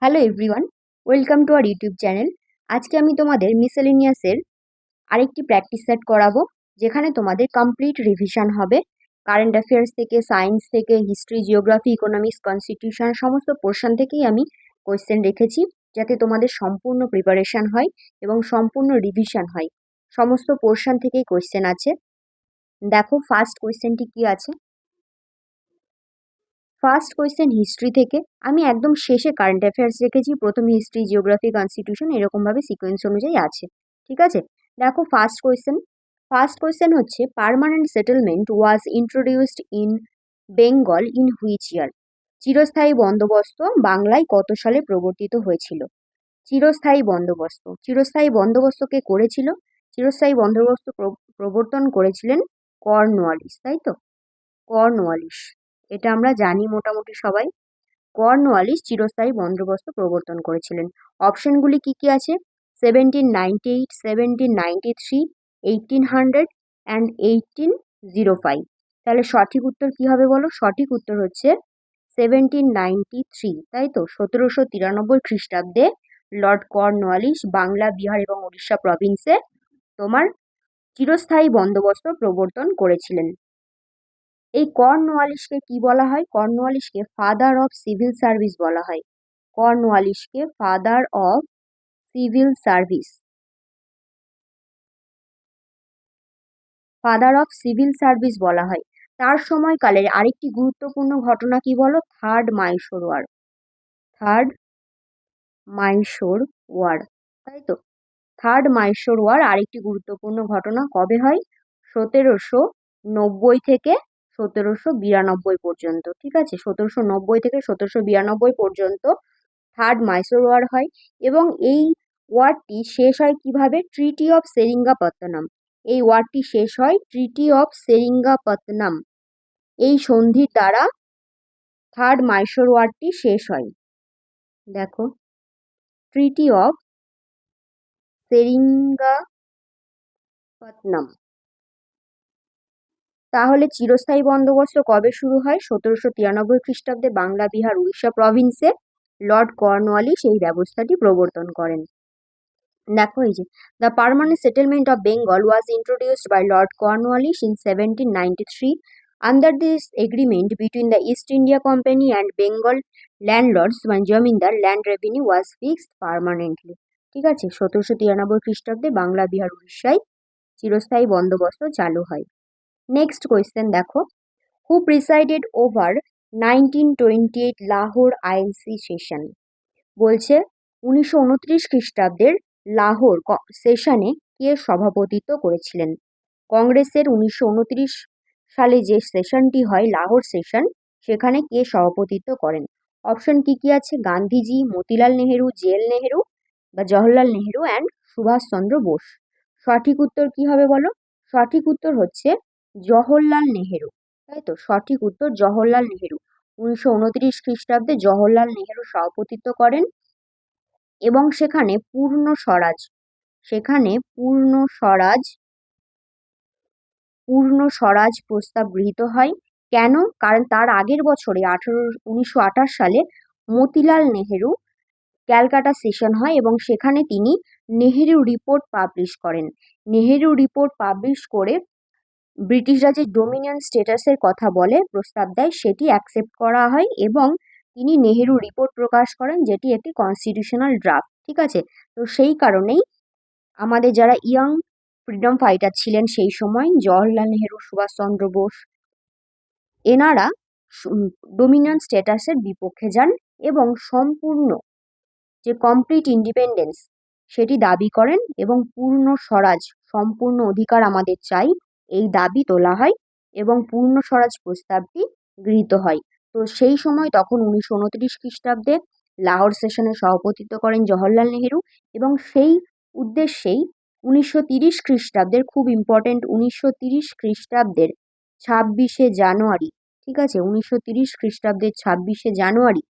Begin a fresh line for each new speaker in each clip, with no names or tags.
Hello everyone, welcome to our YouTube channel. আজকে আমি তোমাদের মিসেলেনিয়াসের আরেকটি প্র্যাকটিস সেট করাবো, যেখানে তোমাদের কমপ্লিট রিভিশন হবে। কারেন্ট অ্যাফেয়ার্স থেকে, সায়েন্স থেকে, হিস্ট্রি, জিওগ্রাফি, ইকোনমিক্স, কনস্টিটিউশন সমস্ত পোর্শন থেকেই আমি কোয়েশ্চেন রেখেছি, যাতে তোমাদের সম্পূর্ণ প্রিপারেশন হয় এবং সম্পূর্ণ রিভিশন হয়। সমস্ত পোর্শন থেকেই কোয়েশ্চেন আছে। দেখো ফার্স্ট কোয়েশ্চেনটি কি আছে। ফার্স্ট কোয়েশ্চেন হিস্ট্রি থেকে। আমি একদম শেষে কারেন্ট অ্যাফেয়ার্স রেখেছি, প্রথমে হিস্ট্রি, জিওগ্রাফি, কনস্টিটিউশন এরকমভাবে সিকোয়েন্স অনুযায়ী আছে। ঠিক আছে, দেখো ফার্স্ট কোয়েশ্চেন হচ্ছে, permanent settlement was introduced in Bengal in which ইয়ার? চিরস্থায়ী বন্দোবস্ত বাংলায় কত সালে প্রবর্তিত হয়েছিল? চিরস্থায়ী বন্দোবস্ত কে করেছিল? চিরস্থায়ী বন্দোবস্ত প্রবর্তন করেছিলেন কর্নওয়ালিস, তাই তো? কর্নওয়ালিস, এটা আমরা জানি মোটামুটি সবাই। কর্নওয়ালিস চিরস্থায়ী বন্দোবস্ত প্রবর্তন করেছিলেন। অপশনগুলি কি কি আছে? 1798, 1793, 1800 অ্যান্ড 1805। তাহলে সঠিক উত্তর কি হবে বলো? সঠিক উত্তর হচ্ছে 1793, তাই তো? 1793 খ্রিস্টাব্দে লর্ড কর্নওয়ালিস বাংলা, বিহার এবং উড়িষ্যা প্রভিন্সে তোমার চিরস্থায়ী বন্দোবস্ত প্রবর্তন করেছিলেন। এই কর্নওয়ালিসকে কি বলা হয়? কর্নওয়ালিসকে ফাদার অফ সিভিল সার্ভিস বলা হয়। কর্নওয়ালিসকে father of civil service, father of civil service বলা হয়। তার সময়কালের আরেকটি গুরুত্বপূর্ণ ঘটনা কি বলো? Third Mysore war. Third Mysore war, তাই তো? থার্ড মাইসোর ওয়ার আরেকটি গুরুত্বপূর্ণ ঘটনা কবে হয়? 1790 থেকে 1792 পর্যন্ত। ঠিক আছে, 1790 থেকে 1792 পর্যন্ত থার্ড মাইসোর ওয়ার হয়। এবং এই ওয়ারটি শেষ হয় কিভাবে? Treaty of Seringapatam. এই ওয়ারটি শেষ হয় ট্রিটি অফ সেরিঙ্গাপত্তনম, এই সন্ধির দ্বারা থার্ড মাইসোর ওয়ারটি শেষ হয়। দেখো, ট্রিটি অফ সেরিঙ্গাপত্তনম। তাহলে চিরস্থায়ী বন্দোবস্ত কবে শুরু হয়? 1793 খ্রিস্টাব্দে বাংলা, বিহার, উড়িষ্যা প্রভিন্সে লর্ড কর্নওয়ালিস এই ব্যবস্থাটি প্রবর্তন করেন। দেখো এই যে, the permanent settlement of Bengal was introduced by Lord Cornwallis in 1793. Under this agreement between the East India Company and Bengal landlords, মানে জমিদার, land revenue was fixed permanently. ঠিক আছে, 1793 খ্রিস্টাব্দে বাংলা, বিহার, উড়িষ্যায় চিরস্থায়ী বন্দোবস্ত চালু হয়। নেক্সট কোয়েশ্চেন দেখো, who presided over 1928 Lahore INC session? বলছে 1929 খ্রিস্টাব্দের লাহোর সেশনে কে সভাপতিত্ব করেছিলেন? কংগ্রেসের 1929 সালে যে সেশনটি হয়, লাহোর সেশন, সেখানে কে সভাপতিত্ব করেন? অপশন কি কি আছে? গান্ধীজি, মতিলাল নেহেরু, জেএল নেহেরু বা জওহরলাল নেহেরু অ্যান্ড সুভাষচন্দ্র বোস। সঠিক উত্তর কি হবে বলো? সঠিক উত্তর হচ্ছে জওহরলাল নেহেরু, তাই তো? সঠিক উত্তর জওহরলাল নেহেরু। 1929 খ্রিস্টাব্দে জওহরলাল নেহেরু সভাপতিত্ব করেন এবং সেখানে পূর্ণ স্বরাজ প্রস্তাব গৃহীত হয়। কেন? কারণ তার আগের বছরে 1928 সালে মতিলাল নেহেরু ক্যালকাটা সেশন হয় এবং সেখানে তিনি নেহেরু রিপোর্ট পাবলিশ করেন। নেহেরু রিপোর্ট পাবলিশ করে ব্রিটিশরা যে ডোমিনিয়ন স্ট্যাটাসের কথা বলে, প্রস্তাব দেয়, সেটি অ্যাকসেপ্ট করা হয় এবং তিনি নেহেরু রিপোর্ট প্রকাশ করেন, যেটি একটি কনস্টিটিউশনাল ড্রাফট। ঠিক আছে, তো সেই কারণেই আমাদের যারা ইয়াং ফ্রিডম ফাইটার ছিলেন সেই সময়, জওহরলাল নেহেরু, সুভাষচন্দ্র বোস, এনারা ডোমিনিয়ন স্ট্যাটাসের বিপক্ষে যান এবং সম্পূর্ণ যে কমপ্লিট ইন্ডিপেন্ডেন্স সেটি দাবি করেন এবং পূর্ণ স্বরাজ, সম্পূর্ণ অধিকার আমাদের চাই, এই দাবি তোলা হয় এবং পূর্ণ স্বরাজ প্রস্তাবটি গৃহীত হয়। তো সেই সময় তখন 1929 খ্রিস্টাব্দে লাহোর সেশনে সভাপতিত্ব করেন জওহরলাল নেহেরু এবং সেই উদ্দেশ্যেই 1930 খ্রিস্টাব্দের, খুব ইম্পর্টেন্ট, 1930 খ্রিস্টাব্দের 26শে জানুয়ারি, ঠিক আছে, 1930 খ্রিস্টাব্দের 26শে জানুয়ারি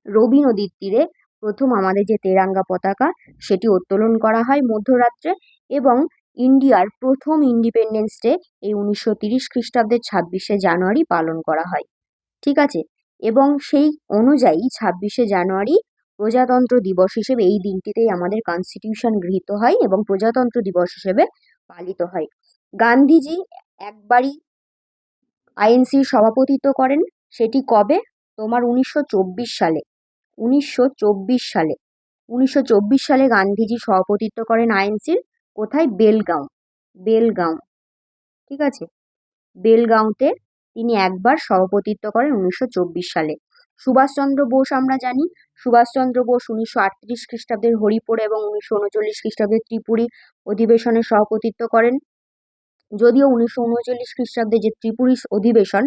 রবি নদীর তীরে প্রথম আমাদের যে তেরাঙ্গা পতাকা সেটি উত্তোলন করা হয় মধ্যরাত্রে এবং ইন্ডিয়ার প্রথম ইন্ডিপেন্ডেন্স ডে এই 1930 খ্রিস্টাব্দের 26শে জানুয়ারি পালন করা হয়। ঠিক আছে, এবং সেই অনুযায়ী 26শে জানুয়ারি প্রজাতন্ত্র দিবস হিসেবে এই দিনটিতেই আমাদের কনস্টিটিউশন গৃহীত হয় এবং প্রজাতন্ত্র দিবস হিসেবে পালিত হয়। গান্ধীজি একবারই আইএনসির সভাপতিত্ব করেন, সেটি কবে? তোমার 1924 সালে। 1924 সালে 1924 সালে গান্ধীজি সভাপতিত্ব করেন আইএনসির। কোথায়? বেলগাঁও। বেলগাঁও, ঠিক আছে, বেলগাঁওতে তিনি একবার সভাপতিত্ব করেন 1924 সালে। সুভাষচন্দ্র বোস আমরা জানি, সুভাষচন্দ্র বোস 1938 খ্রিস্টাব্দের হরিপুরে এবং 1939 খ্রিস্টাব্দের ত্রিপুরী অধিবেশনে সভাপতিত্ব করেন। যদিও 1939 খ্রিস্টাব্দে যে ত্রিপুরী অধিবেশন,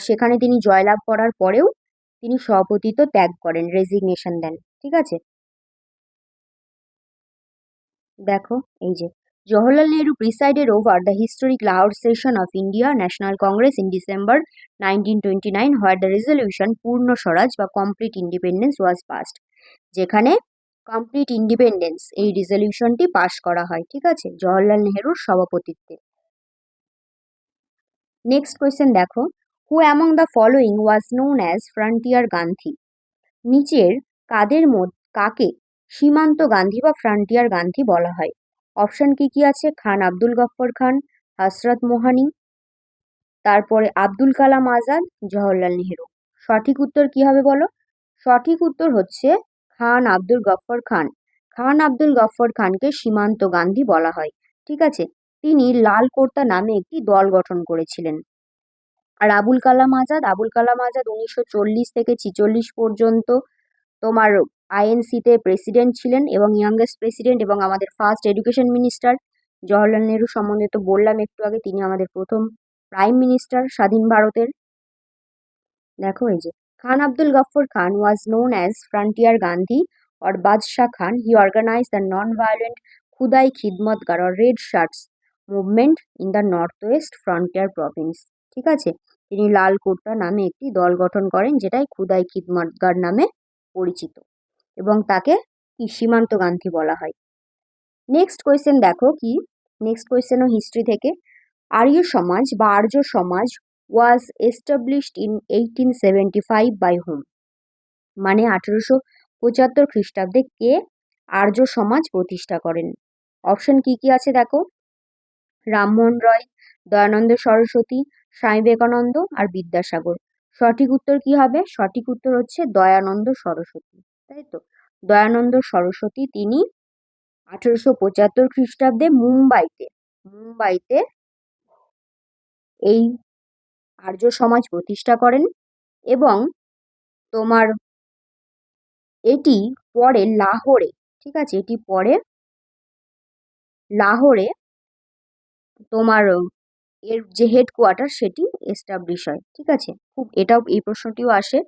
সেখানে তিনি জয়লাভ করার পরেও তিনি সভাপতিত্ব ত্যাগ করেন, রেজিগনেশন দেন, ঠিক আছে। দেখো এই যে Jawaharlal Nehru presided over the historic Lahore session of India national Congress in December 1929 where the resolution পূর্ণ স্বরাজ বা কমপ্লিট ইন্ডিপেন্ডেন্স ওয়াজ পাসড, যেখানে কমপ্লিট ইন্ডিপেন্ডেন্স এই রেজলিউশনটি পাশ করা হয়, ঠিক আছে, জওহরলাল নেহরুর সভাপতিত্বে। নেক্সট কোয়েশ্চেন দেখো, হু among the following was known as Frontier Gandhi? নিচের কাকে সীমান্ত গান্ধী বা ফ্রন্টিয়ার গান্ধী বলা হয়? অপশন কি কি আছে? খান আব্দুল গফফর খান, হযরত মোহানি, তারপরে আব্দুল কালাম আজাদ, জওহরলাল নেহেরু। সঠিক উত্তর কি হবে বলো? সঠিক উত্তর হচ্ছে খান আব্দুল গফফর খান। খান আব্দুল গফফর খানকে সীমান্ত গান্ধী বলা হয়, ঠিক আছে। তিনি লাল কোর্তা নামে একটি দল গঠন করেছিলেন। আর আবুল কালাম আজাদ 1940 থেকে 46 পর্যন্ত তোমার আইএনসিতে প্রেসিডেন্ট ছিলেন এবং ইয়াংগেস্ট প্রেসিডেন্ট এবং আমাদের first education minister. Jawaharlal Nehru সম্বন্ধে তো বললাম একটু আগে, তিনি আমাদের প্রথম প্রাইম মিনিস্টার স্বাধীন ভারতের। দেখো এই যে Khan Abdul Ghaffar Khan was known as Frontier Gandhi or Badshah Khan. He organized the non-violent Khudai Khidmatgar or red shirts movement in the north west frontier province, ঠিক আছে। তিনি লাল কোর্তা নামে একটি দল গঠন করেন, যেটাই খুদাই খিদমতগার নামে পরিচিত, এবং তাকে কি সীমান্ত গান্ধী বলা হয়। নেক্সট কোয়েশ্চেন দেখো কি, নেক্সট কোয়েশ্চেনও হিস্ট্রি থেকে। আর্য সমাজ বা আর্য সমাজ ওয়াজ এস্টাবলিশড ইন 1875 বাই হুম? মানে 1875 খ্রিস্টাব্দে কে আর্য সমাজ প্রতিষ্ঠা করেন? অপশন কি কি আছে দেখো, রামমোহন রয়, দয়ানন্দ সরস্বতী, স্বামী বিবেকানন্দ আর বিদ্যাসাগর। সঠিক উত্তর কি হবে? সঠিক উত্তর হচ্ছে দয়ানন্দ সরস্বতী, তাই তো। দয়ানন্দ সরস্বতী তিনি 1875 খ্রিস্টাব্দে মুম্বাইতে এই আর্য সমাজ প্রতিষ্ঠা করেন এবং তোমার এটি পরে লাহোরে, ঠিক আছে, এটি পরে লাহোরে তোমার এর যে হেডকোয়ার্টার সেটি এস্টাবলিশ হয়, ঠিক আছে। খুব এটাও, এই প্রশ্নটিও আসে,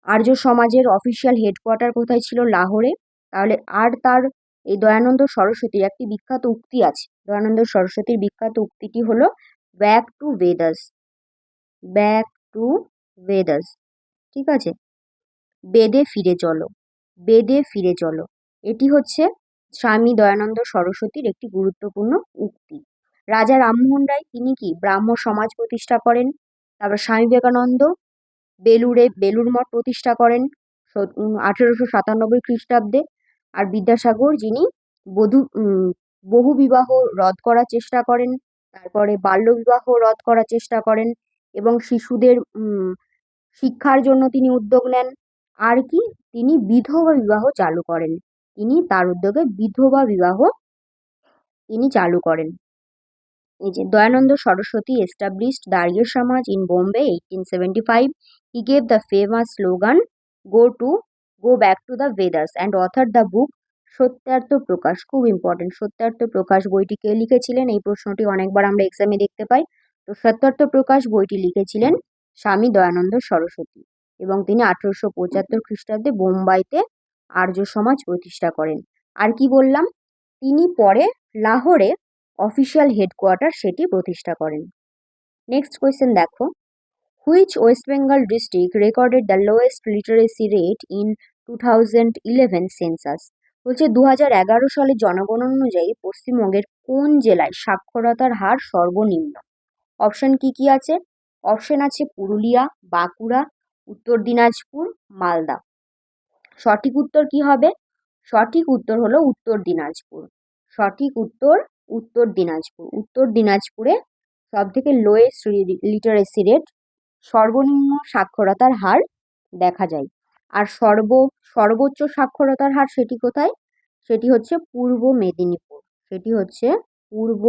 আর্য সমাজের অফিসিয়াল হেডকোয়ার্টার কোথায় ছিল? লাহোরে। তাহলে আর তার এই দয়ানন্দ সরস্বতীর একটি বিখ্যাত উক্তি আছে। দয়ানন্দ সরস্বতীর বিখ্যাত উক্তিটি হলো back to Vedas, back to Vedas, ঠিক আছে, বেদে ফিরে চলো, বেদে ফিরে চলো। এটি হচ্ছে স্বামী দয়ানন্দ সরস্বতীর একটি গুরুত্বপূর্ণ উক্তি। রাজা রামমোহন রায় তিনি কি ব্রাহ্ম সমাজ প্রতিষ্ঠা করেন। তারপর স্বামী বিবেকানন্দ বেলুড় মঠ প্রতিষ্ঠা করেন 1897 খ্রিস্টাব্দে। আর বিদ্যাসাগর যিনি বহু বিবাহ রদ করার চেষ্টা করেন, তারপরে বাল্য বিবাহ রদ করার চেষ্টা করেন এবং শিশুদের শিক্ষার জন্য তিনি উদ্যোগ নেন। আর কি, তিনি বিধবা বিবাহ চালু করেন, তিনি তার উদ্যোগে বিধবা বিবাহ তিনি চালু করেন। এই যে Dayananda Saraswati established the Arya Samaj in Bombay 1875. He gave the famous slogan go back to the Vedas and authored the book Satyarth প্রকাশ। খুব ইম্পর্টেন্ট, সত্যার্থ প্রকাশ বইটি কে লিখেছিলেন? এই প্রশ্নটি অনেকবার আমরা এক্সামে দেখতে পাই। তো সত্যার্থ প্রকাশ বইটি লিখেছিলেন স্বামী দয়ানন্দ সরস্বতী এবং তিনি 1875 খ্রিস্টাব্দে বোম্বাইতে আর্য সমাজ প্রতিষ্ঠা করেন। আর কি বললাম, তিনি পরে লাহোরে অফিসিয়াল হেডকোয়ার্টার সেটি প্রতিষ্ঠা করেন। নেক্সট কোয়েশ্চেন দেখো, which West Bengal district recorded the lowest literacy rate in 2011 census? বলছে 2011 সালের জনগণনা অনুযায়ী পশ্চিমবঙ্গের কোন জেলায় সাক্ষরতার হার সর্বনিম্ন? অপশন কি কি আছে? অপশন আছে পুরুলিয়া, বাঁকুড়া, উত্তর দিনাজপুর, মালদা। সঠিক উত্তর কি হবে? সঠিক উত্তর হলো উত্তর দিনাজপুর। সঠিক উত্তর উত্তর দিনাজপুর। উত্তর দিনাজপুরে সব থেকে লোয়েস্ট লিটারেসি রেট, সর্বনিম্ন সাক্ষরতার হার দেখা যায়। আর সর্বোচ্চ সাক্ষরতার হার সেটি কোথায়? সেটি হচ্ছে পূর্ব মেদিনীপুর। সেটি হচ্ছে পূর্ব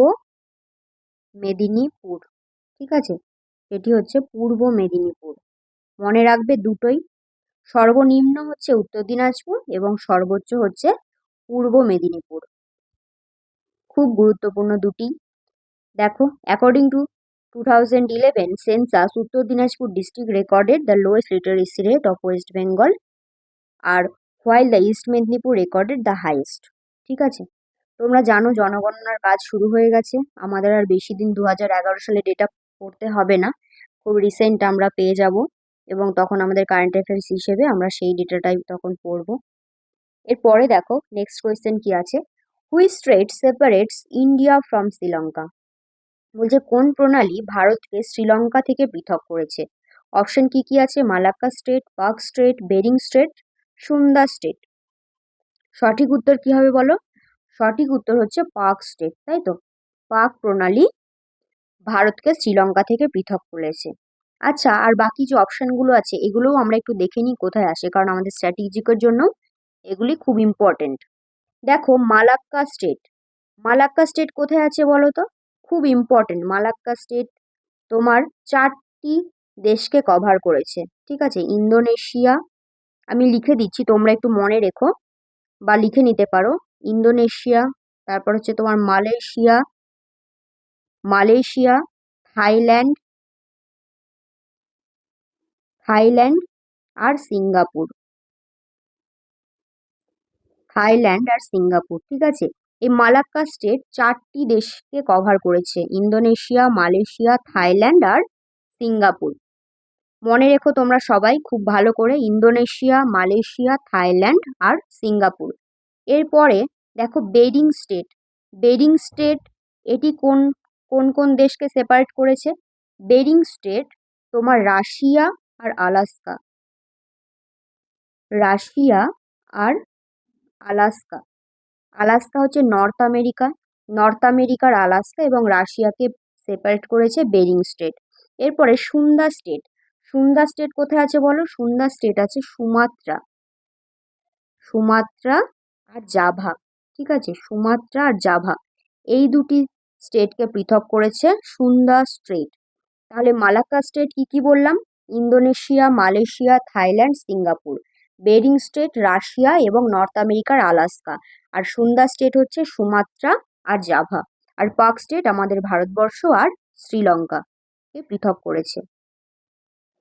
মেদিনীপুর। ঠিক আছে, সেটি হচ্ছে পূর্ব মেদিনীপুর। মনে রাখবে দুটোই, সর্বনিম্ন হচ্ছে উত্তর দিনাজপুর এবং সর্বোচ্চ হচ্ছে পূর্ব মেদিনীপুর। খুব গুরুত্বপূর্ণ দুটি। দেখো, according to 2011 census, Uttar Dinajpur district recorded the lowest literacy rate of West Bengal, আর while the East Medinipur recorded the highest. ঠিক আছে, তোমরা জানো জনগণনার কাজ শুরু হয়ে গেছে। আমাদের আর বেশি দিন 2011 সালে ডেটা পড়তে হবে না, খুব রিসেন্ট আমরা পেয়ে যাব, এবং তখন আমাদের কারেন্ট অ্যাফেয়ার্স হিসেবে আমরা সেই ডেটাটাই তখন পড়বো। এরপরে দেখো নেক্সট কোয়েশ্চেন কি আছে। Which straight separates India from Sri Lanka? বলছে কোন প্রণালী ভারতকে শ্রীলঙ্কা থেকে পৃথক করেছে? অপশন কি কি আছে? Malacca strait, Palk strait, Bering strait, Sunda strait. সঠিক উত্তর কি হবে বলো? সঠিক উত্তর হচ্ছে পাক স্ট্রেট, তাই তো। পাক প্রণালী ভারতকে শ্রীলঙ্কা থেকে পৃথক করেছে। আচ্ছা, আর বাকি যে অপশনগুলো আছে এগুলোও আমরা একটু দেখে নিই কোথায় আসে, কারণ আমাদের স্ট্র্যাটেজিকের জন্য এগুলি খুব ইম্পর্টেন্ট। দেখো, মালাক্কা স্টেট। মালাক্কা স্টেট কোথায় আছে বলো তো? খুব ইম্পর্টেন্ট। মালাক্কা স্টেট তোমার 4টি দেশকে কভার করেছে। ঠিক আছে, ইন্দোনেশিয়া, আমি লিখে দিচ্ছি, তোমরা একটু মনে রেখো বা লিখে নিতে পারো। ইন্দোনেশিয়া, তারপর হচ্ছে তোমার মালয়েশিয়া, মালয়েশিয়া, থাইল্যান্ড, থাইল্যান্ড আর সিঙ্গাপুর। থাইল্যান্ড আর সিঙ্গাপুর। ঠিক আছে, এই মালাক্কা স্টেট 4টি দেশকে কভার করেছে, ইন্দোনেশিয়া, মালয়েশিয়া, থাইল্যান্ড আর সিঙ্গাপুর। মনে রেখো তোমরা সবাই খুব ভালো করে, ইন্দোনেশিয়া, মালয়েশিয়া, থাইল্যান্ড আর সিঙ্গাপুর। এরপরে দেখো বেরিং স্টেট। বেরিং স্টেট এটি কোন কোন কোন দেশকে সেপারেট করেছে? বেরিং স্টেট তোমার রাশিয়া আর আলাস্কা। রাশিয়া আর আলাস্কা। আলাস্কা হচ্ছে নর্থ আমেরিকা, নর্থ আমেরিকার আলাস্কা এবং রাশিয়াকে সেপারেট করেছে বেরিং স্টেট। এরপরে সুন্দা স্টেট। সুন্দা স্টেট কোথায় আছে বলো? সুন্দা স্টেট আছে সুমাত্রা, সুমাত্রা আর জাভা। ঠিক আছে, সুমাত্রা আর জাভা, এই দুটি স্টেটকে পৃথক করেছে সুন্দা স্টেট। তাহলে মালাক্কা স্টেট কি কি বললাম? Indonesia, Malaysia, Thailand, Singapore. Bering strait Russia এবং নর্থ আমেরিকার আলাস্কা। আর সুন্দা স্টেট হচ্ছে সুমাত্রা আর জাভা। আর পাক স্টেট আমাদের ভারতবর্ষ আর শ্রীলঙ্কাকে পৃথক করেছে।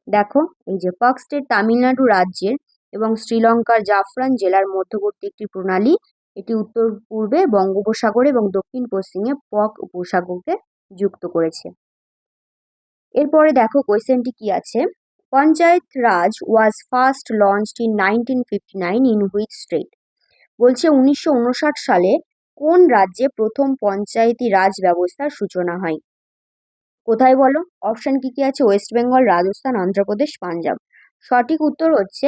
দেখো, এই যে পাক স্টেট তামিলনাড়ু রাজ্যের এবং শ্রীলঙ্কার জাফরান জেলার মধ্যবর্তী একটি প্রণালী। এটি উত্তর পূর্বে বঙ্গোপসাগর এবং দক্ষিণ পশ্চিমে পক উপসাগরকে যুক্ত করেছে। এরপরে দেখো কোয়েশ্চেনটি কি আছে। Panchayat Raj was first launched in 1959 in which state? বলছে 1959 সালে কোন রাজ্যে প্রথম পঞ্চায়েতি রাজ ব্যবস্থার সূচনা হয়? কোথায় বলো? অপশন কি কি আছে? ওয়েস্ট বেঙ্গল, রাজস্থান, অন্ধ্রপ্রদেশ, পাঞ্জাব। সঠিক উত্তর হচ্ছে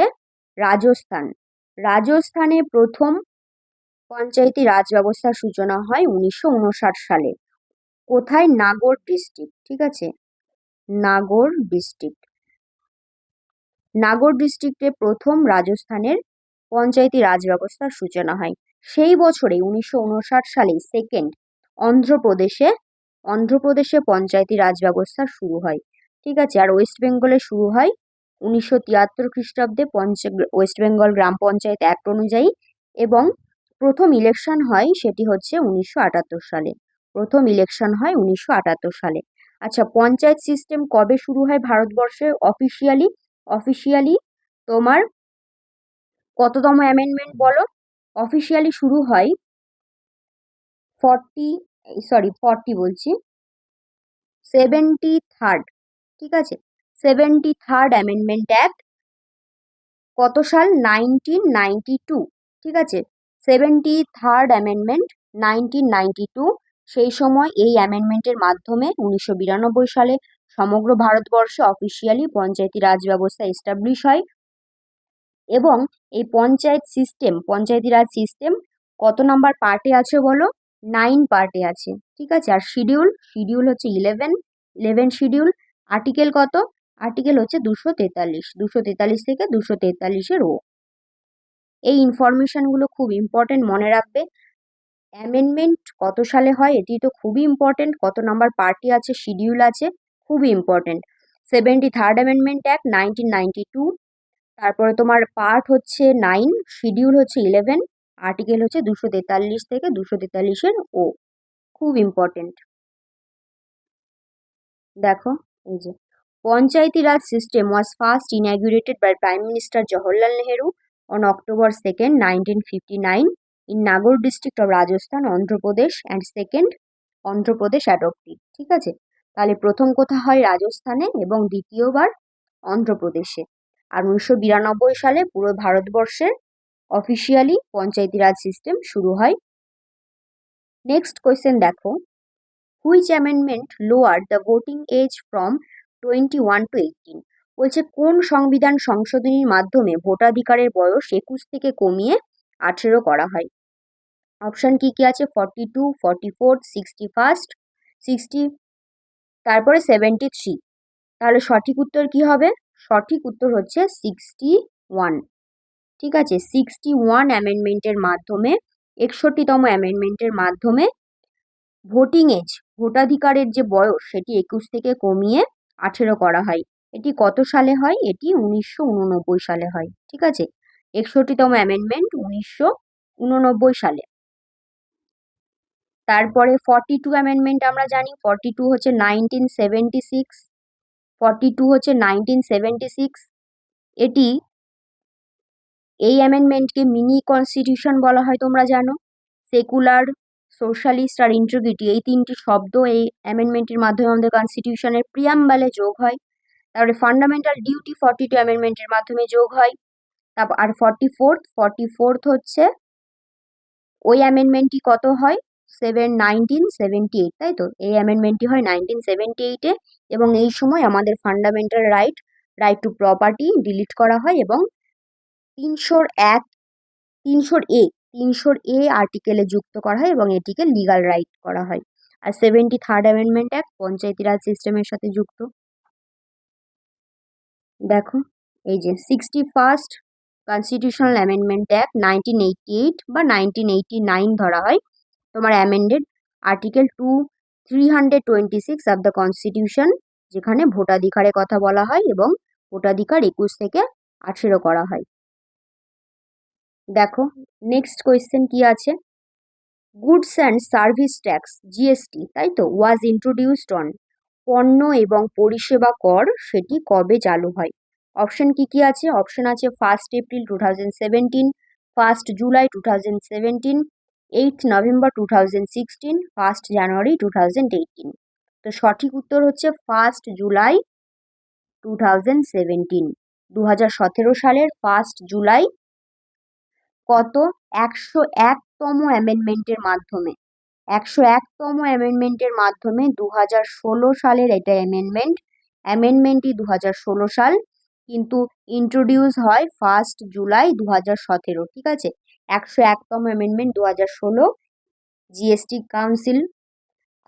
রাজস্থান। রাজস্থানে প্রথম পঞ্চায়েতি রাজ ব্যবস্থার সূচনা হয় 1959 সালে। কোথায়? নাগর ডিস্ট্রিক্ট। ঠিক আছে, নাগর ডিস্ট্রিক্ট। নাগর ডিস্ট্রিক্টে প্রথম রাজস্থানের পঞ্চায়েতি রাজ ব্যবস্থার সূচনা হয়। সেই বছরে 1959 সালে সেকেন্ড অন্ধ্রপ্রদেশে পঞ্চায়েতি রাজ ব্যবস্থা শুরু হয়। ঠিক আছে, আর ওয়েস্ট বেঙ্গলে শুরু হয় 1973 খ্রিস্টাব্দে ওয়েস্ট বেঙ্গল গ্রাম পঞ্চায়েত অ্যাক্ট অনুযায়ী, এবং প্রথম ইলেকশন হয় সেটি হচ্ছে 1978 সালে। প্রথম ইলেকশন হয় 1978 সালে। আচ্ছা, পঞ্চায়েত সিস্টেম কবে শুরু হয় ভারতবর্ষে অফিসিয়ালি? অফিসিয়ালি তোমার কততম অ্যামেন্ডমেন্ট বলো? অফিসিয়ালি শুরু হয় 40 বলছি, 73rd। ঠিক আছে, 73rd অ্যামেন্ডমেন্ট অ্যাক্ট। কত সাল? 1992। ঠিক আছে, 73rd অ্যামেন্ডমেন্ট 1992। সেই সময় এই অ্যামেন্ডমেন্টের মাধ্যমে 1992 সালে সমগ্র ভারতবর্ষে অফিসিয়ালি পঞ্চায়েতি রাজ ব্যবস্থা এস্টাবলিশ হয়। এবং এই পঞ্চায়েতি রাজ সিস্টেম কত নাম্বার পার্টে আছে বলো? 9 পার্টে আছে, ঠিক আছে। আর শিডিউল হচ্ছে 11 শিডিউল। আর্টিকেল কত? আর্টিকেল হচ্ছে 243 থেকে 243-এর এই ইনফরমেশনগুলো খুব ইম্পর্টেন্ট, মনে রাখবে। অ্যামেন্ডমেন্ট কত সালে হয় এটি তো খুবই ইম্পর্টেন্ট, কত নাম্বার পার্টি আছে, শিডিউল আছে, খুবই ইম্পর্টেন্ট। 73rd অ্যামেন্ডমেন্ট অ্যাক্ট 1992, তারপরে তোমার পার্ট হচ্ছে 9, শিডিউল হচ্ছে 11, আর্টিকেল হচ্ছে 243 থেকে 243-এর খুব ইম্পর্টেন্ট। দেখো এই যে Panchayati Raj system was first inaugurated by prime minister Jawaharlal Nehru on October 2nd, 1959 in Nagaur district of Rajasthan, Andhra Pradesh, and second Andhra Pradesh adopted, ঠিক আছে। তাহলে প্রথম কোথা হয়? রাজস্থানে, এবং দ্বিতীয়বার অন্ধ্রপ্রদেশে। আর 1992 সালে পুরো ভারতবর্ষের অফিসিয়ালি পঞ্চায়েতি রাজ সিস্টেম শুরু হয়। নেক্সট কোয়েশ্চেন দেখো, which amendment lower the voting age from 21 to 18? বলছে কোন সংবিধান সংশোধনীর মাধ্যমে ভোটাধিকারের বয়স 21 থেকে কমিয়ে 18 করা হয়? অপশন কি কি আছে? 42, 44, 60, তারপরে 73। তাহলে সঠিক উত্তর কি হবে? সঠিক উত্তর হচ্ছে 61, ঠিক আছে। 61 অ্যামেন্ডমেন্টের মাধ্যমে, 61তম অ্যামেন্ডমেন্টের মাধ্যমে ভোটাধিকারের যে বয়স সেটি 21 থেকে কমিয়ে 18 করা হয়। এটি কত সালে হয়? এটি 1989 সালে হয়, ঠিক আছে। 61তম অ্যামেন্ডমেন্ট 1989 সালে। তারপরে 42 অ্যামেন্ডমেন্ট আমরা জানি, 42 হচ্ছে 1976। এটি এই অ্যামেন্ডমেন্টকে মিনি কনস্টিটিউশন বলা হয়, তোমরা জানো। সেকুলার, সোশ্যালিস্ট আর ইন্টিগ্রিটি, এই তিনটি শব্দ এই অ্যামেন্ডমেন্টের মাধ্যমে আমাদের কনস্টিটিউশনের প্রিয়াম্বালে যোগ হয়। তারপরে ফান্ডামেন্টাল ডিউটি 42 অ্যামেন্ডমেন্টের মাধ্যমে যোগ হয়। তারপর আর 44th হচ্ছে ওই অ্যামেন্ডমেন্টটি কত হয়? 1978, তাই তো। এই অ্যামেন্ডমেন্টটি হয় 1978-এ, এবং এই সময় আমাদের fundamental right two property delete করা হয়, এবং 300 এ আর্টিকেলে যুক্ত করা হয়, এবং এটিকে লিগাল রাইট করা হয়। আর 73rd অ্যামেন্ডমেন্ট অ্যাক্ট পঞ্চায়েতি রাজ সিস্টেমের সাথে যুক্ত। দেখো এই যে 61st কনস্টিটিউশনাল অ্যামেন্ডমেন্ট অ্যাক্ট 1988 বা 1989 ধরা হয়, তোমার amended article 326 of the constitution, যেখানে ভোটাধিকারের কথা বলা হয় এবং ভোটাধিকার 21 থেকে 18 করা হয়। দেখো নেক্সট কোয়েশ্চেন কি আছে? Goods and service tax, GST, তাই তো, ওয়াজ ইন্ট্রোডিউসড অন, পণ্য এবং পরিষেবা কর সেটি কবে চালু হয়? অপশন কি কি আছে? অপশন আছে 1 এপ্রিল 2017, 1 জুলাই 2017, 8 নভেম্বর 2016, 1 জানুয়ারি 2018। তো সঠিক উত্তর হচ্ছে 1 জুলাই 2017, 2017 সালের 1 জুলাই। কত? 101তম অ্যামেন্ডমেন্টের মাধ্যমে, 101তম অ্যামেন্ডমেন্টের মাধ্যমে 2016 সালের এটা অ্যামেন্ডমেন্টই 2016 সাল, কিন্তু ইন্ট্রোডিউস হয় 1 জুলাই 2017, ঠিক আছে। 101তম অ্যামেন্ডমেন্ট 2016 জিএসটি কাউন্সিল,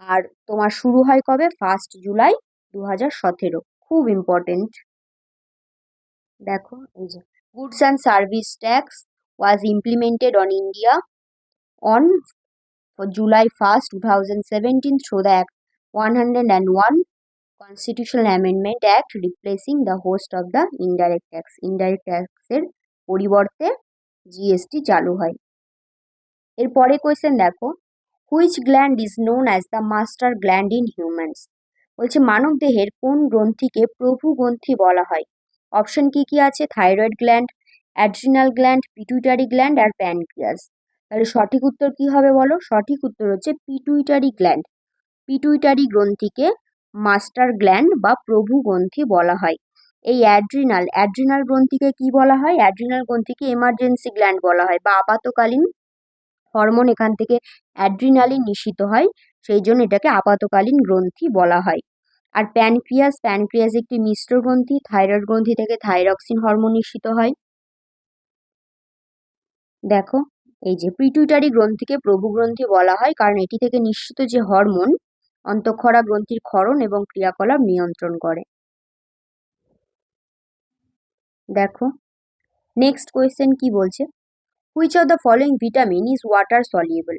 আর তোমার শুরু হয় কবে? 1 জুলাই 2017, খুব ইম্পর্টেন্ট। দেখো এই যে goods and service tax was implemented on India on for July 1st, 2017 through the Act 101 Constitutional Amendment Act, replacing the host of the indirect tax. Indirect tax এর পরিবর্তে জিএসটি চালু হয়। এরপরে কোয়েশ্চেন দেখো, which gland is known as the master gland in humans? বলছে মানব দেহের কোন গ্রন্থিকে প্রভু গ্রন্থি বলা হয়? অপশন কি কি আছে? Thyroid gland, adrenal gland, pituitary gland, আর প্যানক্রিয়াস। তাহলে সঠিক উত্তর কি হবে বলো? সঠিক উত্তর হচ্ছে পিটুইটারি গ্ল্যান্ড। পিটুইটারি গ্রন্থিকে মাস্টার গ্ল্যান্ড বা প্রভু গ্রন্থি বলা হয়। এই অ্যাড্রিনাল গ্রন্থিকে কি বলা হয়? অ্যাড্রিনাল গ্রন্থিকে এমার্জেন্সি গ্ল্যান্ড বলা হয়, বা আপাতকালীন হরমোন এখান থেকে অ্যাড্রিনালিন নিঃসৃত হয়, সেই জন্য এটাকে আপাতকালীন গ্রন্থি বলা হয়। আর প্যানক্রিয়াস একটি মিশ্র গ্রন্থি, থাইরয়েড গ্রন্থি থেকে থাইরক্সিন হরমোন নিঃসৃত হয়। দেখো, এই যে পিটুইটারি গ্রন্থিকে প্রভুগ্রন্থি বলা হয় কারণ এটি থেকে নিঃসৃত যে হরমোন অন্তঃক্ষরা গ্রন্থির ক্ষরণ এবং ক্রিয়াকলাপ নিয়ন্ত্রণ করে। দেখো, নেক্সট কোয়েশ্চেন কি বলছে, which of the following vitamin is water soluble?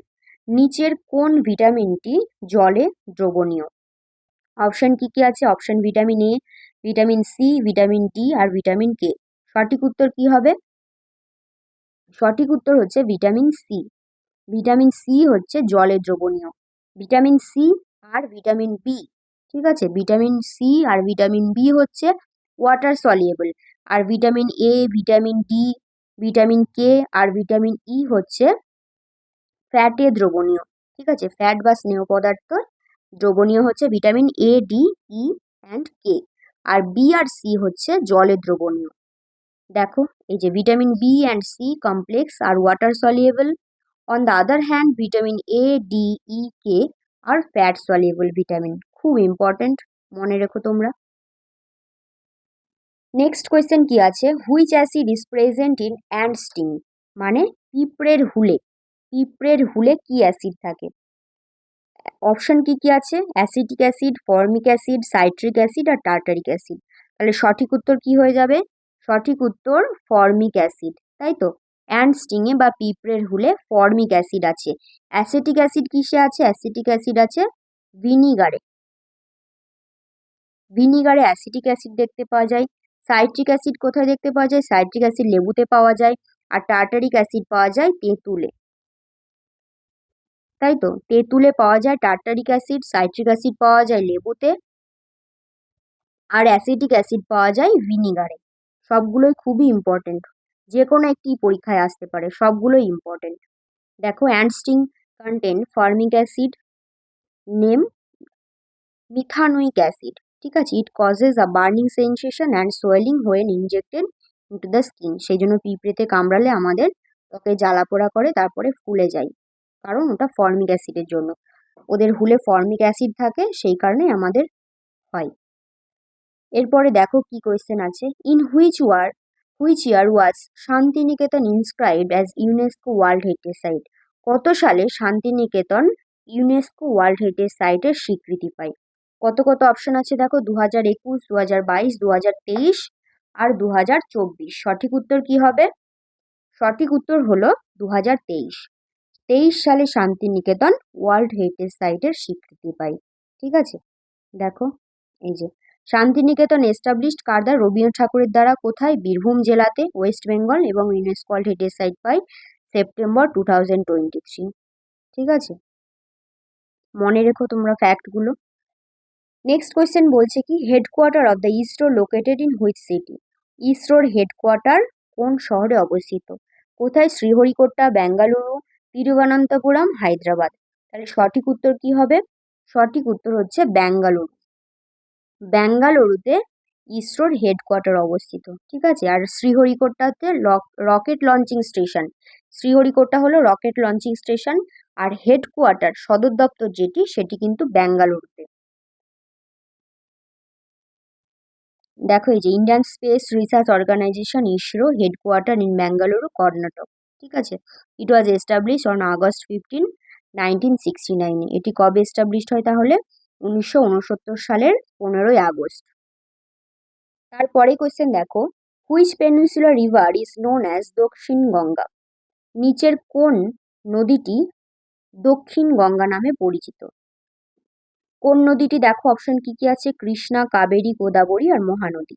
নিচের কোন ভিটামিনটি জলে দ্রবণীয়? অপশন কি কি আছে? Option vitamin A, vitamin C, vitamin D আর ভিটামিন কে। সঠিক উত্তর কি হবে? সঠিক উত্তর হচ্ছে ভিটামিন সি। ভিটামিন সি হচ্ছে জলে দ্রবণীয়। ভিটামিন সি আর ভিটামিন বি, ঠিক আছে, ভিটামিন সি আর ভিটামিন বি হচ্ছে ওয়াটার সলিউবল, আর vitamin A, vitamin D, vitamin K আর ভিটামিন ই হচ্ছে ফ্যাটে দ্রবণীয়। ঠিক আছে, ফ্যাট বা স্নেহ পদার্থ দ্রবণীয় হচ্ছে vitamin A, D, E and K. আর বি আর সি হচ্ছে জলে দ্রবণীয়। দেখো, এই যে vitamin B and C complex আর water soluble. On the other hand vitamin A, D, E, K আর ফ্যাট সলিউবল ভিটামিন। খুব ইম্পর্টেন্ট, মনে রেখো তোমরা। নেক্সট কোয়েশ্চেন কি আছে, which acid is present in ant sting? মানে পিঁপড়ের হুলে, পিঁপড়ের হুলে কি অ্যাসিড থাকে? অপশন কি কি আছে? Acetic acid, formic acid, citric acid আর টার্টারিক অ্যাসিড। তাহলে সঠিক উত্তর কি হয়ে যাবে? সঠিক উত্তর ফর্মিক অ্যাসিড, তাই তো। অ্যান্ড স্টিংয়ে বা পিঁপড়ের হুলে ফর্মিক অ্যাসিড আছে। অ্যাসিটিক অ্যাসিড কিসে আছে? অ্যাসিটিক অ্যাসিড আছে ভিনিগারে। ভিনিগারে অ্যাসিটিক অ্যাসিড দেখতে পাওয়া যায়। সাইট্রিক অ্যাসিড কোথায় দেখতে পাওয়া যায়? সাইট্রিক অ্যাসিড লেবুতে পাওয়া যায়। আর টার্টারিক অ্যাসিড পাওয়া যায় তেঁতুলে, তাই তো। তেঁতুলে পাওয়া যায় টার্টারিক অ্যাসিড, সাইট্রিক অ্যাসিড পাওয়া যায় লেবুতে, আর অ্যাসিটিক অ্যাসিড পাওয়া যায় ভিনিগারে। সবগুলোই খুবই ইম্পর্টেন্ট, যে কোনো একটি পরীক্ষায় আসতে পারে, সবগুলোই ইম্পর্টেন্ট। দেখো, ant sting contain formic acid, name methanoic acid, ঠিক আছে। It causes a burning sensation and swelling when injected into the skin. সেই জন্য পিঁপড়েতে কামড়ালে আমাদের ত্বকে জ্বালা পোড়া করে, তারপরে ফুলে যায়, কারণ ওটা ফর্মিক অ্যাসিডের জন্য। ওদের হুলে ফর্মিক অ্যাসিড থাকে, সেই কারণেই আমাদের হয়। এরপরে দেখো কি কোয়েশ্চেন আছে, in which year was Santiniketan inscribed as UNESCO world heritage site? কত সালে শান্তিনিকেতন ইউনেস্কো ওয়ার্ল্ড হেরিটেজ সাইটের স্বীকৃতি পায়? কত কত অপশন আছে দেখো, 2021, 2022, 2023 আর 2024। সঠিক উত্তর কি হবে? সঠিক উত্তর হলো 2023। 23 সালে শান্তিনিকেতন ওয়ার্ল্ড হেরিটেজ সাইটের স্বীকৃতি পায়, ঠিক আছে। দেখো, এই যে শান্তিনিকেতন এস্টাবলিশড কার দ্বারা? রবীন্দ্রনাথ ঠাকুরের দ্বারা। কোথায়? বীরভূম জেলাতে, ওয়েস্ট বেঙ্গল। এবং ইউনেস্কো ওয়ার্ল্ড হেরিটেজ সাইট পাই সেপ্টেম্বর 2023, ঠিক আছে। মনে রেখো তোমরা ফ্যাক্টগুলো। নেক্সট কোয়েশ্চেন বলছে কি, headquarter of the ISRO located in which city? ইসরোর হেডকোয়ার্টার কোন শহরে অবস্থিত? কোথায়? শ্রীহরিকোটা, বেঙ্গালুরু, তিরুবনন্তপুরম, হায়দ্রাবাদ। তাহলে সঠিক উত্তর কি হবে? সঠিক উত্তর হচ্ছে ব্যাঙ্গালুরু। ব্যাঙ্গালুরুতে ইসরোর হেডকোয়ার্টার অবস্থিত, ঠিক আছে। আর শ্রীহরিকোটাতে রকেট লঞ্চিং স্টেশন। শ্রীহরিকোটা হলো রকেট লঞ্চিং স্টেশন, আর হেডকোয়ার্টার সদর দপ্তর যেটি, সেটি কিন্তু ব্যাঙ্গালুরুতে। দেখো, এই যে Indian space research organisation ISRO headquarter in Bengaluru, Karnataka, ঠিক আছে। It was establish on August 15, 1969। এটি কবে এস্টাবলিশড হয় তাহলে? 1969 সালের 15ই আগস্ট। তারপরে কোয়েশ্চেন দেখো, which peninsular river is known as Dakshin Ganga? নিচের কোন নদীটি দক্ষিণ গঙ্গা নামে পরিচিত? কোন নদীটি? দেখো, অপশন কি কি আছে, কৃষ্ণা, কাবেরী, গোদাবরী আর মহানদী।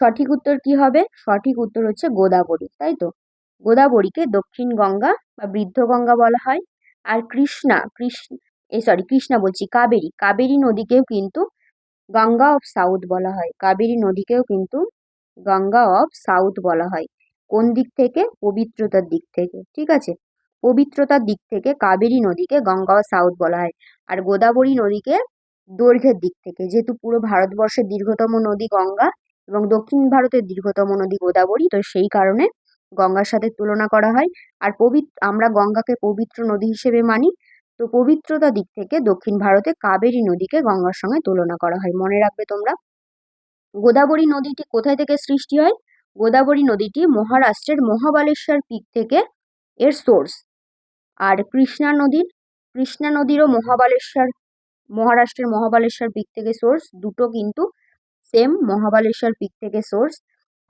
সঠিক উত্তর কি হবে? সঠিক উত্তর হচ্ছে গোদাবরী, তাই তো। গোদাবরীকে দক্ষিণ গঙ্গা বা বৃদ্ধ গঙ্গা বলা হয়। আর কৃষ্ণা বলছি, কাবেরী, কাবেরী নদীকেও কিন্তু গঙ্গা অফ সাউথ বলা হয়। কাবেরী নদীকেও কিন্তু গঙ্গা অফ সাউথ বলা হয়। কোন দিক থেকে? পবিত্রতার দিক থেকে, ঠিক আছে। পবিত্রতার দিক থেকে কাবেরী নদীকে গঙ্গা অফ সাউথ বলা হয়। আর গোদাবরী নদীকে দৈর্ঘ্যের দিক থেকে, যেহেতু পুরো ভারতবর্ষের দীর্ঘতম নদী গঙ্গা এবং দক্ষিণ ভারতের দীর্ঘতম নদী গোদাবরী, তো সেই কারণে গঙ্গার সাথে তুলনা করা হয়। আর আমরা গঙ্গাকে পবিত্র নদী হিসেবে মানি, তো পবিত্রতা দিক থেকে দক্ষিণ ভারতে কাবেরী নদীকে গঙ্গার সঙ্গে তুলনা করা হয়, মনে রাখবে তোমরা। গোদাবরী নদীটি কোথায় থেকে সৃষ্টি হয়? গোদাবরী নদীটি মহারাষ্ট্রের মহাবালেশ্বর পিক থেকে এর সোর্স। আর কৃষ্ণা নদীরও মহারাষ্ট্রের মহাবালেশ্বর পিক থেকে সোর্স, দুটো কিন্তু সেম, মহাবালেশ্বর পিক থেকে সোর্স।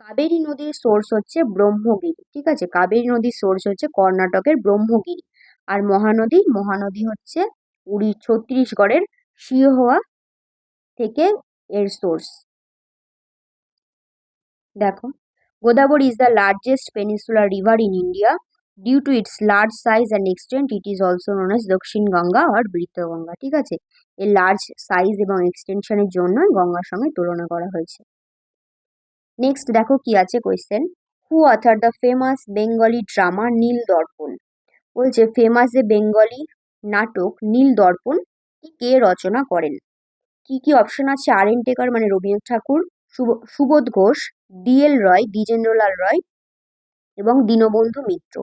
কাবেরী নদীর সোর্স হচ্ছে ব্রহ্মগিরি, ঠিক আছে, কাবেরী নদীর সোর্স হচ্ছে কর্ণাটকের ব্রহ্মগিরি। আর মহানদী হচ্ছে ছত্তিশগড়ের সিহোয়া থেকে এর সোর্স। দেখো, Godavari is the largest peninsular river in India. Due to its large size and extent it is also known as Dakshin Ganga আর বৃত্তগঙ্গা, ঠিক আছে। এর লার্জ সাইজ এবং এক্সটেনশনের জন্যই গঙ্গার সঙ্গে তুলনা করা হয়েছে। নেক্সট দেখো কি আছে question, who author the famous Bengali drama Nil Darpan? বলছে ফেমাস যে বেঙ্গলি নাটক নীল দর্পণ কে রচনা করেন? কি কি অপশন আছে, আর এন টেকার মানে রবীন্দ্রনাথ ঠাকুর, সুবোধ ঘোষ, ডিএল রয়, দ্বিজেন্দ্রলাল রয় এবং দীনবন্ধু মিত্র।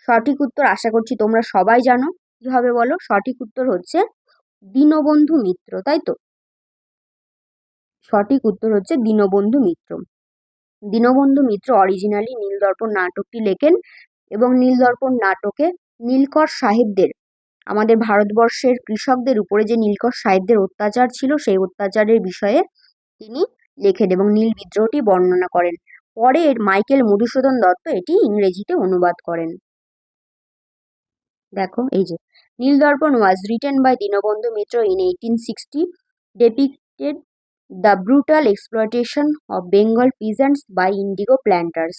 সঠিক উত্তর আশা করছি তোমরা সবাই জানো, কি হবে বলো? সঠিক উত্তর হচ্ছে দীনবন্ধু মিত্র, তাই তো? সঠিক উত্তর হচ্ছে দীনবন্ধু মিত্র। দীনবন্ধু মিত্র অরিজিনালি নীলদর্পণ নাটকটি লেখেন এবং নীলদর্পণ নাটকে নীলকর সাহেবদের, আমাদের ভারতবর্ষের কৃষকদের উপরে যে নীলকর সাহেবদের অত্যাচার ছিল সেই অত্যাচারের বিষয়ে তিনি লেখেন এবং নীল বিদ্রোহটি বর্ণনা করেন। পরে মাইকেল মধুসূদন দত্ত এটি ইংরেজিতে অনুবাদ করেন। দেখো এই যে Nil Darpan was written by Dinabandhu Mitra in 1860, depicted the brutal exploitation of Bengal peasants by indigo planters.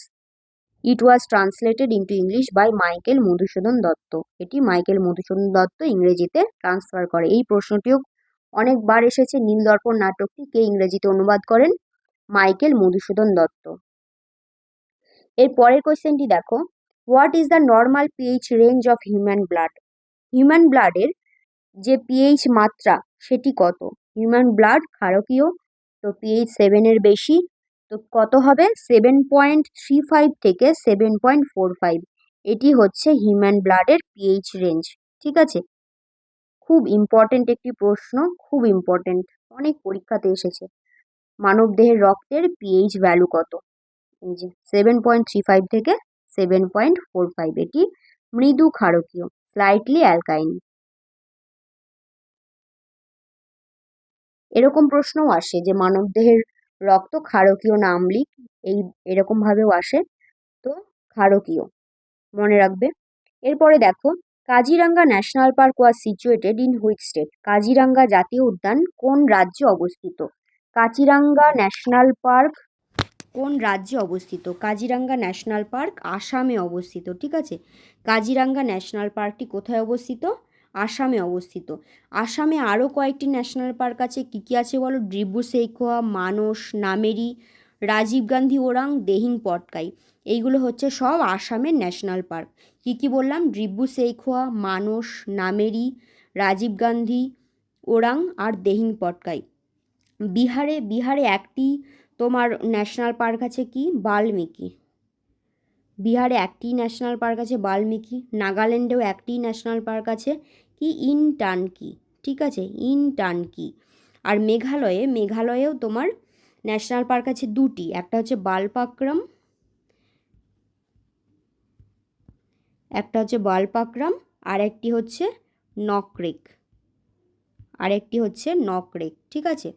It was translated into English by Michael Madhusudan Dutta. এটি মাইকেল মধুসূদন দত্ত ইংরেজিতে ট্রান্সফার করে। এই প্রশ্নটিও অনেকবার এসেছে। নীলদর্পণ নাটকটি কে ইংরেজিতে অনুবাদ করেন? মাইকেল মধুসূদন দত্ত। এর পরের কোয়েশ্চেনটি দেখো, what is the normal pH range of human blood? Human ব্লাডের যে পিএইচ মাত্রা সেটি কত? হিউম্যান ব্লাড ক্ষারকীয়, তো পিএইচ 7-এর বেশি, তো কত হবে? 7.35 থেকে 7.45। এটি হচ্ছে হিউম্যান ব্লাডের পিএইচ রেঞ্জ, ঠিক আছে। খুব ইম্পর্টেন্ট একটি প্রশ্ন, খুব ইম্পর্টেন্ট, অনেক পরীক্ষাতে এসেছে। মানবদেহের রক্তের পিএইচ ভ্যালু কত? এই যে 7.35 থেকে 7.45, এটি মৃদু ক্ষারকীয়, স্লাইটলি অ্যালকাইন। এরকম প্রশ্নও আসে যে মানবদেহের রক্ত ক্ষারকীয় না আম্লিক, এরকম ভাবেও আসে, তো ক্ষারকীয় মনে রাখবে। এরপরে দেখো, Kaziranga national park was situated in which state? Kaziranga জাতীয় উদ্যান কোন রাজ্যে অবস্থিত? কাজিরাঙ্গা ন্যাশনাল পার্ক কোন রাজ্যে অবস্থিত? কাজিরাঙ্গা ন্যাশনাল পার্ক আসামে অবস্থিত, ঠিক আছে। কাজিরাঙ্গা ন্যাশনাল পার্কটি কোথায় অবস্থিত? আসামে অবস্থিত। আসামে আরও কয়েকটি ন্যাশনাল পার্ক আছে, কী কী আছে বলো? ডিব্রু সৈখোয়া, মানস, নামেরি, রাজীব গান্ধী ওরাং, দিহিং পটকাই। এইগুলো হচ্ছে সব আসামের ন্যাশনাল পার্ক। কী কী বললাম? ডিব্রু সৈখোয়া, মানস, নামেরি, রাজীব গান্ধী ওরাং আর দিহিং পটকাই। বিহারে একটি তোমার ন্যাশনাল পার্ক আছে, কি? বাল্মীকি। বিহারে একটি ন্যাশনাল পার্ক আছে বাল্মীকি। নাগাল্যান্ডেও একটি ন্যাশনাল পার্ক আছে, কি? ইনটানকি, ঠিক আছে, ইনটানকি। আর মেঘালয়েও তোমার ন্যাশনাল পার্ক আছে দুটি, একটা হচ্ছে বালপাকরাম আর একটি হচ্ছে নকরেক, ঠিক আছে।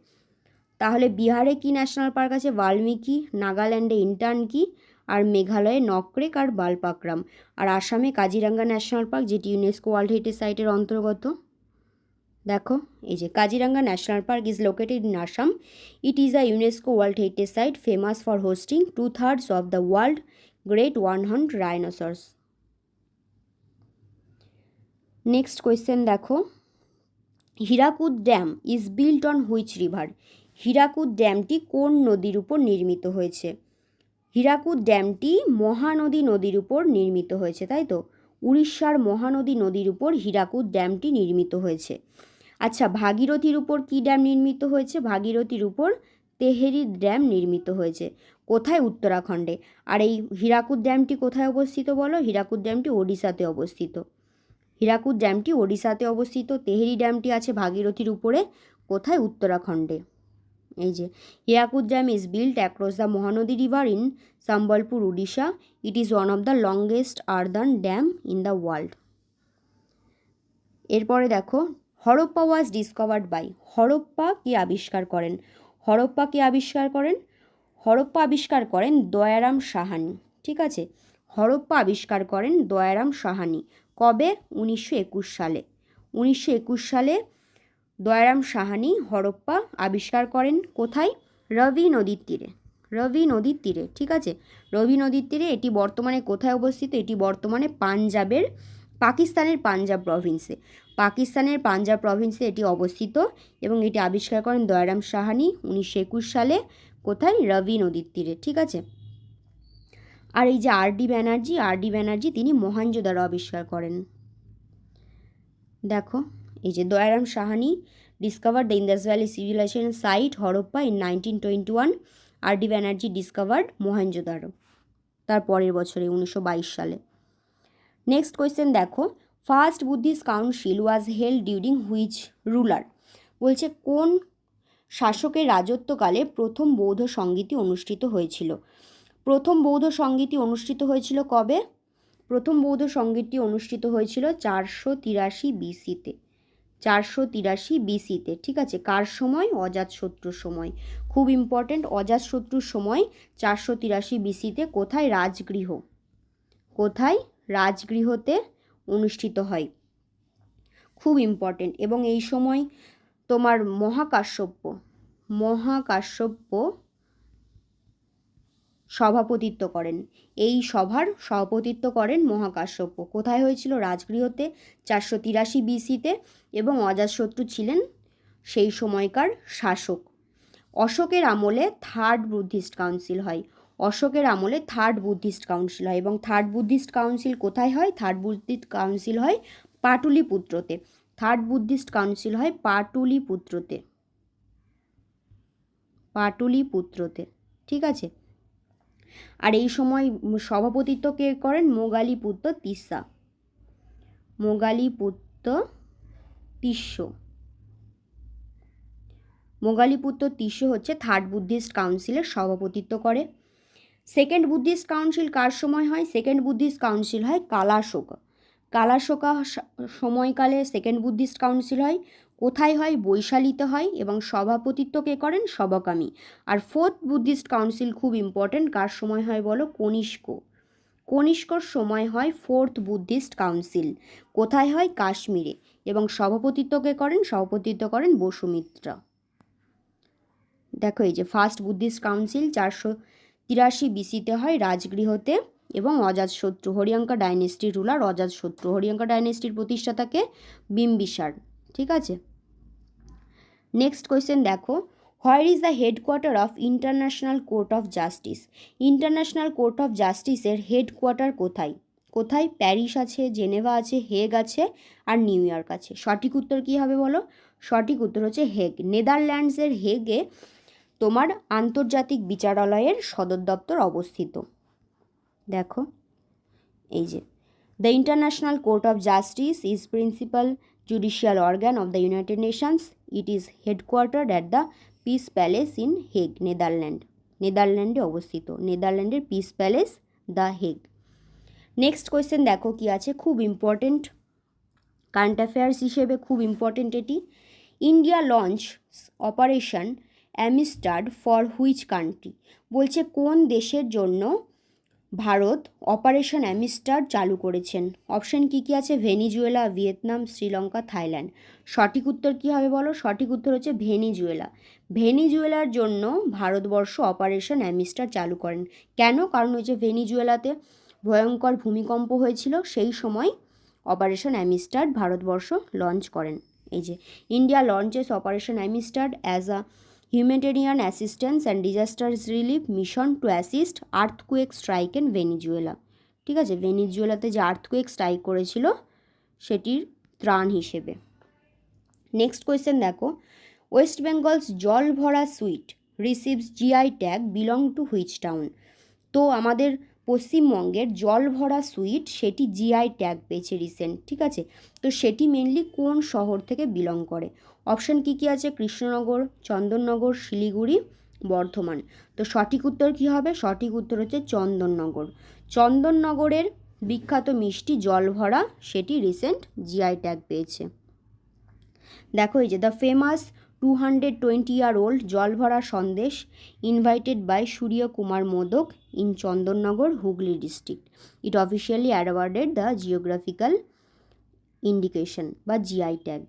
তাহলে বিহারে কি ন্যাশনাল পার্ক আছে? বাল্মীকি, নাগাল্যান্ডে ইনটানকি, আর মেঘালয়ে নকরেক আর বালপাকরাম, আর আসামে কাজিরাঙ্গা ন্যাশনাল পার্ক, যেটি ইউনেস্কো ওয়ার্ল্ড হেরিটেজ সাইটের অন্তর্গত। দেখো এই যে Kaziranga national park is located in Assam. It is a UNESCO world heritage site famous for hosting 2/3 of the world great one horned rhinoceros. Next question দেখো, Hirakud dam is built on which river? Hirakud ড্যামটি কোন নদীর উপর নির্মিত হয়েছে? হীরাকুদ ড্যামটি মহানদী নদীর উপর নির্মিত হয়েছে, তাই তো। উড়িষ্যার মহানদী নদীর উপর হীরাকুদ ড্যামটি নির্মিত হয়েছে। আচ্ছা, ভাগীরথীর উপর কি ড্যাম নির্মিত হয়েছে? ভাগীরথীর উপর তেহেরি ড্যাম নির্মিত হয়েছে। কোথায়? উত্তরাখণ্ডে। আর এই হীরাকুদ ড্যামটি কোথায় অবস্থিত বলো? হীরাকুদ ড্যামটি ওড়িশাতে অবস্থিত। হীরাকুদ ড্যামটি ওড়িশাতে অবস্থিত। তেহেরি ড্যামটি আছে ভাগীরথীর উপরে, কোথায়? উত্তরাখণ্ডে। এই যে Hirakud dam is built across the Mahanadi river in Sambalpur Orissa. It is one of the longest earthen dam in the world. এরপরে দেখো Harappa was discovered by. Harappa কে আবিষ্কার করেন? হরপ্পা কে আবিষ্কার করেন? হরপ্পা আবিষ্কার করেন দয়ারাম সাহানি। ঠিক আছে, হরপ্পা আবিষ্কার করেন দয়ারাম সাহানি। কবে? 1921 সালে। 1921 সালে দয়ারাম সাহানি হরপ্পা আবিষ্কার করেন। কোথায়? রবি নদীর তীরে। রবি নদীর তীরে, ঠিক আছে, রবি নদীর তীরে। এটি বর্তমানে কোথায় অবস্থিত? এটি বর্তমানে পাঞ্জাবের, পাকিস্তানের পাঞ্জাব প্রভিন্সে, পাকিস্তানের পাঞ্জাব প্রভিন্সে এটি অবস্থিত এবং এটি আবিষ্কার করেন দয়ারাম সাহানি 1921 সালে। কোথায়? রবি নদীর তীরে, ঠিক আছে। আর এই যে R D Banerji, R D Banerji তিনি মহেঞ্জোদারো আবিষ্কার করেন। দেখো এই যে Dayaram Sahni discovered the Indus valley civilisation site Harappa in 1921। R D Banerji discovered Mohenjodaro তার পরের বছরে 1922 সালে। নেক্সট কোয়েশ্চেন দেখো, first Buddhist council was held during which ruler? বলছে কোন শাসকের রাজত্বকালে প্রথম বৌদ্ধ সংগীতি অনুষ্ঠিত হয়েছিল? প্রথম বৌদ্ধ সংগীতি অনুষ্ঠিত হয়েছিল কবে? প্রথম বৌদ্ধ সংগীতটি অনুষ্ঠিত হয়েছিল 483 বিসিতে। 483 বিসিতে, ঠিক আছে। কার সময়? অজাতশত্রুর সময়। খুব ইম্পর্টেন্ট, অজাতশত্রুর সময় 483 বিসিতে। কোথায়? রাজগৃহ। কোথায়? রাজগৃহতে অনুষ্ঠিত হয়। খুব ইম্পর্টেন্ট। এবং এই সময় তোমার মহাকাশ্যপ্য সভাপতিত্ব করেন। এই সভার সভাপতিত্ব করেন মহাকাশ্যপ্য। কোথায় হয়েছিল? রাজগৃহতে, 483 বিসিতে। এবং অজাতশত্রু ছিলেন সেই সময়কার শাসক। অশোকের আমলে থার্ড বুদ্ধিস্ট কাউন্সিল হয়। অশোকের আমলে থার্ড বুদ্ধিস্ট কাউন্সিল হয়। এবং থার্ড বুদ্ধিস্ট কাউন্সিল কোথায় হয়? থার্ড বুদ্ধিস্ট কাউন্সিল হয় পাটুলিপুত্রতে। থার্ড বুদ্ধিস্ট কাউন্সিল হয় পাটুলিপুত্রতে। পাটুলিপুত্রতে, ঠিক আছে। আর এই সময় সভাপতিত্ব কে করেন? মোগালিপুত্র তিস্সা। মোগালিপুত্র তিস্সো। মোগালিপুত্র তিস্সো হচ্ছে থার্ড বুদ্ধিস্ট কাউন্সিলের সভাপতিত্ব করে। সেকেন্ড বুদ্ধিস্ট কাউন্সিল কার সময় হয়? সেকেন্ড বুদ্ধিস্ট কাউন্সিল হয় কালাশোকা। কালাশোকা সময়কালে সেকেন্ড বুদ্ধিস্ট কাউন্সিল হয়। কোথায় হয়? বৈশালীতে হয়। এবং সভাপতিত্ব কে করেন? সবকামী। আর ফোর্থ বুদ্ধিস্ট কাউন্সিল খুব ইম্পর্টেন্ট, কার সময় হয় বলো? কনিষ্ক। কনিষ্কর সময় হয় ফোর্থ বুদ্ধিস্ট কাউন্সিল। কোথায় হয়? কাশ্মীরে। এবং সভাপতিত্ব কে করেন? সভাপতিত্ব করেন বসুমিত্রা। দেখো এই যে ফার্স্ট বুদ্ধিস্ট কাউন্সিল 483 বিসিতে হয় রাজগৃহতে। এবং অজাতশত্রু, হরিয়াঙ্কা ডাইনেস্টির রুলার অজাতশত্রু। হরিয়াঙ্কা ডাইনেস্টির প্রতিষ্ঠাতাকে বিম্বিসার, ঠিক আছে। নেক্সট কোয়েশ্চেন দেখো, where is the headquarter of international Court of justice? International Court of জাস্টিসের হেডকোয়ার্টার কোথায়? কোথায়? প্যারিস আছে, জেনেভা আছে, হেগ আছে, আর নিউ ইয়র্ক আছে। সঠিক উত্তর কী হবে বলো? সঠিক উত্তর হচ্ছে হেগ। নেদারল্যান্ডসের হেগে তোমার আন্তর্জাতিক বিচারালয়ের সদর দপ্তর অবস্থিত। দেখো এই যে the International Court of Justice is principal judicial organ of the United Nations. It is headquartered at the Peace Palace in Hague, Netherland. নেদারল্যান্ডে অবস্থিত। নেদারল্যান্ডের Peace Palace, the Hague. Next question দেখো কি আছে, খুব ইম্পর্টেন্ট, কারেন্ট অ্যাফেয়ার্স হিসেবে খুব important এটি। India launch Operation Amistad for which country? বলছে কোন দেশের জন্য ভারত অপারেশন অ্যামিস্টাড চালু করেছেন? অপশান কী কী আছে? Venezuela, Vietnam, Sri Lanka, Thailand. সঠিক উত্তর কী হবে বলো? সঠিক উত্তর হচ্ছে ভেনিজুয়েলা। ভেনিজুয়েলার জন্য ভারতবর্ষ অপারেশন অ্যামিস্টাড চালু করেন। কেন? কারণ ওই যে ভেনিজুয়েলাতে ভয়ঙ্কর ভূমিকম্প হয়েছিল, সেই সময় অপারেশন অ্যামিস্টাড ভারতবর্ষ লঞ্চ করেন। এই যে India launches Operation Amistad as a humanitarian assistance and disaster relief mission to assist earthquake strike in Venezuela. ঠিক আছে, ভেনিজুয়েলাতে যে আর্থকুয়েক স্ট্রাইক করেছিল সেটির ত্রাণ হিসেবে। নেক্সট কোয়েশ্চেন দেখো, ওয়েস্ট বেঙ্গলস জল ভরা sweet receives GI tag belong to which town? তো আমাদের পশ্চিমবঙ্গের জল ভরা সুইট সেটি জিআই ট্যাগ পেয়েছে রিসেন্ট, ঠিক আছে। তো সেটি মেনলি কোন শহর থেকে বিলং করে? অপশান কী আছে? কৃষ্ণনগর, চন্দননগর, শিলিগুড়ি, বর্ধমান। তো সঠিক উত্তর কী হবে? সঠিক উত্তর হচ্ছে চন্দননগর। চন্দননগরের বিখ্যাত মিষ্টি জল ভরা সেটি রিসেন্ট জিআই ট্যাগ পেয়েছে। দেখো এই যে the famous 220-year-old Jolbhora sandesh invited by Surya Kumar Modak in Chandannagar, Hooghly district. It officially awarded the geographical indication বা জিআই ট্যাগ।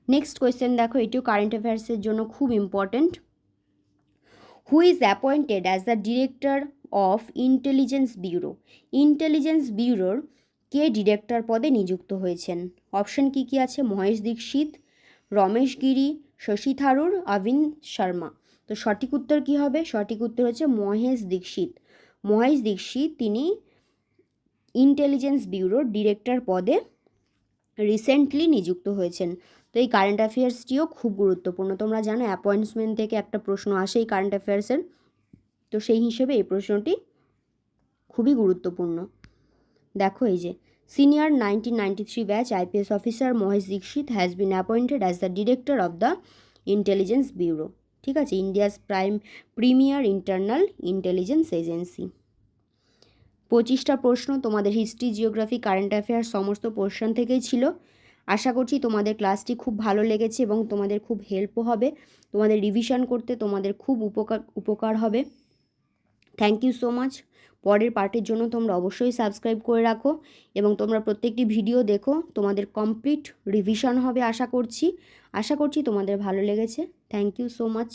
নেক্সট কোয়েশ্চেন দেখো, এটিও কারেন্ট অ্যাফেয়ার্সের জন্য খুব important. Who is appointed as the director of intelligence bureau? Intelligence ব্যুরোর কে ডিরেক্টর পদে নিযুক্ত হয়েছেন? অপশন কী আছে? মহেশ দীক্ষিত, রমেশ গিরি, শশী থারুর, অরবিন্দ শর্মা। তো সঠিক উত্তর কী হবে? সঠিক উত্তর হচ্ছে মহেশ দীক্ষিত। মহেশ দীক্ষিত তিনি ইন্টেলিজেন্স ব্যুরোর ডিরেক্টর পদে রিসেন্টলি নিযুক্ত হয়েছেন। তো এই কারেন্ট অ্যাফেয়ার্সটিও খুব গুরুত্বপূর্ণ। তোমরা জানো অ্যাপয়েন্টমেন্ট থেকে একটা প্রশ্ন আসে এই কারেন্ট অ্যাফেয়ার্সের, তো সেই হিসেবে এই প্রশ্নটি খুবই গুরুত্বপূর্ণ। দেখো এই যে senior 1993 batch IPS officer Mahesh Dikshit has been appointed as the director of the Intelligence Bureau, ঠিক আছে, India's premier internal intelligence agency. 25টা প্রশ্ন তোমাদের হিস্ট্রি, জিওগ্রাফি, কারেন্ট অ্যাফেয়ার্স সমস্ত পোর্শন থেকেই ছিল। আশা করছি তোমাদের ক্লাসটি খুব ভালো লেগেছে এবং তোমাদের খুব হেল্পও হবে, তোমাদের রিভিশন করতে তোমাদের খুব উপকার হবে। Thank you so much. পরের পার্টের জন্য তোমরা অবশ্যই সাবস্ক্রাইব করে রাখো এবং তোমরা প্রত্যেকটি ভিডিও দেখো, তোমাদের কমপ্লিট রিভিশন হবে আশা করছি তোমাদের ভালো লেগেছে। Thank you so much.